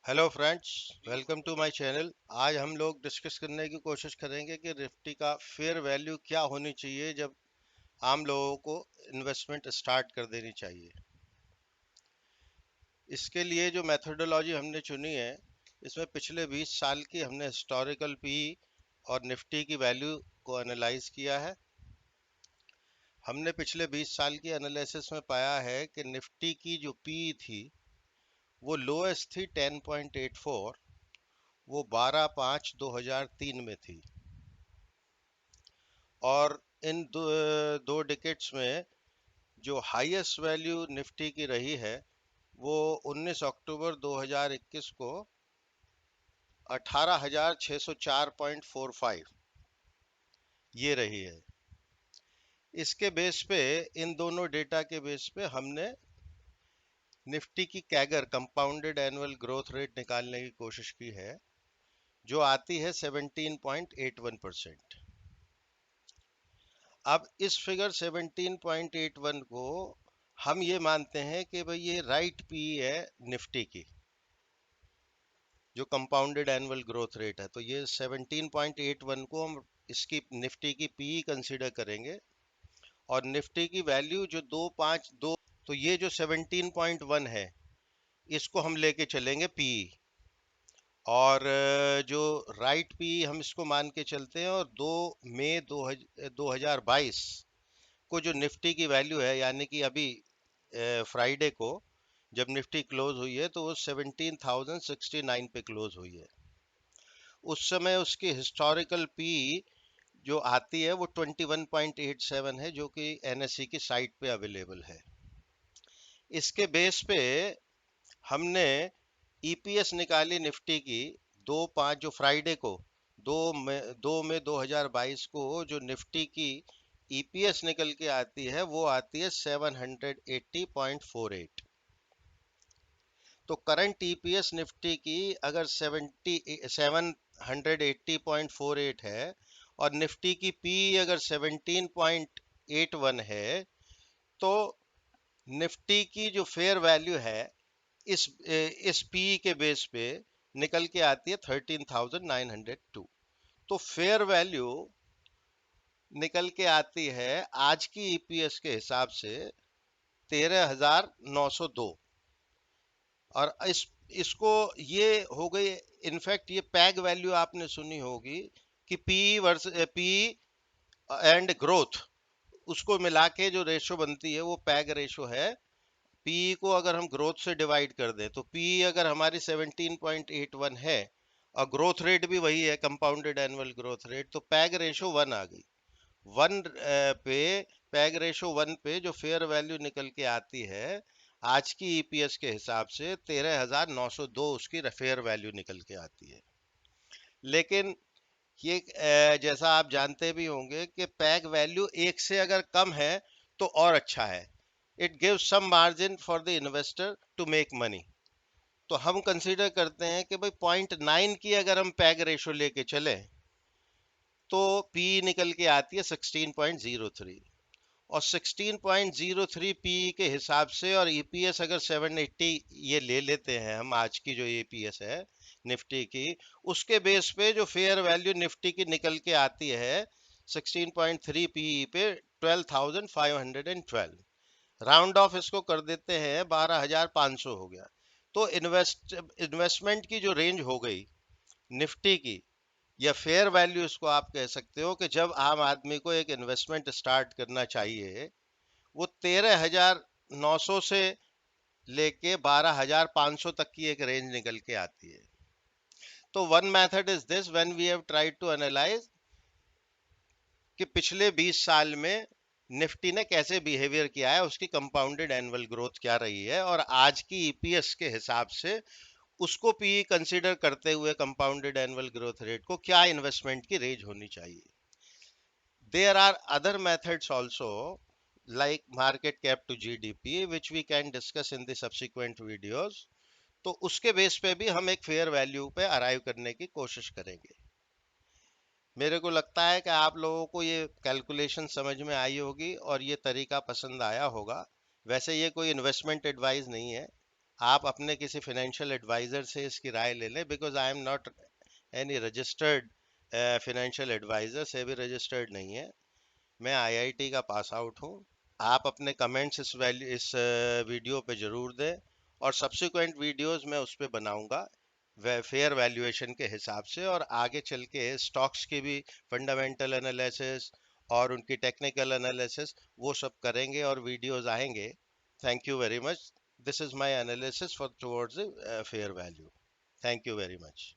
Hello friends, welcome to my channel. आज हम लोग डिस्कस करने की कोशिश करेंगे कि निफ्टी का फेयर वैल्यू क्या होनी चाहिए जब आम लोगों को इन्वेस्टमेंट स्टार्ट कर देनी चाहिए। इसके लिए जो मेथोडोलॉजी हमने चुनी है, इसमें पिछले 20 साल की हमने हिस्टोरिकल पी और निफ्टी की वैल्यू को एनालाइज किया है। हमने पिछले 20 साल की एनालिसिस में पाया है कि निफ्टी की जो पी थी वो लोएस्ट थी 10.84, वो 12/5/2003 में थी। और इन दो डिकेट्स में जो हाईएस्ट वैल्यू निफ्टी की रही है वो 19 अक्टूबर 2021 को 18,604.45 ये रही है। इसके बेस पे, इन दोनों डेटा के बेस पे हमने निफ्टी की CAGR compounded annual growth rate निकालने की कोशिश की है, जो आती है 17.81%। अब इस फिगर 17.81 को हम ये मानते हैं कि भाई ये राइट पी है निफ्टी की, जो कंपाउंडेड एनुअल ग्रोथ रेट है। तो ये 17.81 को हम इसकी निफ्टी की पी कंसीडर करेंगे, और निफ्टी की वैल्यू जो 252, तो ये जो 17.1 है इसको हम लेके चलेंगे पी, और जो राइट पी हम इसको मान के चलते हैं, और 2 मई 2022 को जो निफ्टी की वैल्यू है, यानी कि अभी फ्राइडे को जब निफ्टी क्लोज हुई है तो वो 17,069 पे क्लोज हुई है। उस समय उसकी हिस्टोरिकल पी जो आती है वो 21.87 है, जो कि एनएसई की साइट पे अवेलेबल है। इसके बेस पे हमने ईपीएस निकाली निफ्टी की 2/5, जो फ्राइडे को 2 मई 2022 को जो निफ्टी की ईपीएस निकल के आती है वो आती है 780.48। तो करंट ईपीएस निफ्टी की अगर 780.48 है, और निफ्टी की पी अगर 17.81 है, तो निफ्टी की जो फेयर वैल्यू है इस पी के बेस पे निकल के आती है 13,902। तो फेयर वैल्यू निकल के आती है आज की ईपीएस के हिसाब से 13,902। और इसको ये हो गई। इनफैक्ट ये पैग वैल्यू आपने सुनी होगी कि P versus P and growth, उसको मिला के जो रेशो बनती है वो पैग रेशो है। पी को अगर हम ग्रोथ से डिवाइड कर दें, तो पी अगर हमारी 17.81 है और ग्रोथ रेट भी वही है, कंपाउंडेड एनुअल ग्रोथ रेट, तो पैग रेशो 1 आ गई। 1 पे, पैग रेशो 1 पे जो फेयर वैल्यू निकल के आती है आज की ईपीएस के हिसाब से 13,902 उसकी फेयर वैल्यू निकल के आती है। लेकिन ये जैसा आप जानते भी होंगे कि पैग वैल्यू 1 से अगर कम है तो और अच्छा है। It gives some margin for the investor to make money. तो हम कंसीडर करते हैं कि भाई 0.9 की अगर हम पैग रेशो लेके चले तो पी निकल के आती है 16.03, और 16.03 पी के हिसाब से, और ईपीएस अगर 780 ये ले लेते हैं हम, आज की जो ईपीएस है निफ्टी की, उसके बेस पे जो फेयर वैल्यू निफ्टी की निकल के आती है 16.3 पीई पे 12,512। राउंड ऑफ इसको कर देते हैं, 12,500 हो गया। तो इन्वेस्टमेंट की जो रेंज हो गई निफ्टी की, या फेयर वैल्यू इसको आप कह सकते हो, कि जब आम आदमी को एक इन्वेस्टमेंट स्टार्ट करना चाहिए, वो 13,900 से लेके 12,500 तक की एक रेंज निकल के आती है। तो one method is this, when we have tried to analyse कि पिछले 20 साल में निफ्टी ने कैसे बिहेवियर किया है, उसकी कंपाउंडेड एनुअल ग्रोथ क्या रही है, और आज की ईपीएस के हिसाब से उसको पी कंसीडर करते हुए कंपाउंडेड एनुअल ग्रोथ रेट को क्या इन्वेस्टमेंट की रेंज होनी चाहिए। There are other methods also, like market cap to GDP, which we can discuss in the subsequent videos. तो उसके बेस पे भी हम एक फेयर वैल्यू पे अराइव करने की कोशिश करेंगे। मेरे को लगता है कि आप लोगों को ये कैलकुलेशन समझ में आई होगी और ये तरीका पसंद आया होगा। वैसे ये कोई इन्वेस्टमेंट एडवाइस नहीं है, आप अपने किसी फाइनेंशियल एडवाइजर से इसकी राय ले लें, because I am not any registered financial advisor, से भी रजिस्टर्ड नहीं है। मैं आईआईटी का पास आउट हूँ। आप अपने कमेंट्स इस वीडियो पे जरूर दें, और सब्सिक्वेंट वीडियोस मैं उस पे बनाऊंगा फेयर वैल्यूएशन के हिसाब से, और आगे चल के स्टॉक्स की भी फंडामेंटल एनालिसिस और उनकी टेक्निकल एनालिसिस वो सब करेंगे और वीडियोस आएंगे। Thank you very much. This is my analysis for towards fair value. Thank you very much.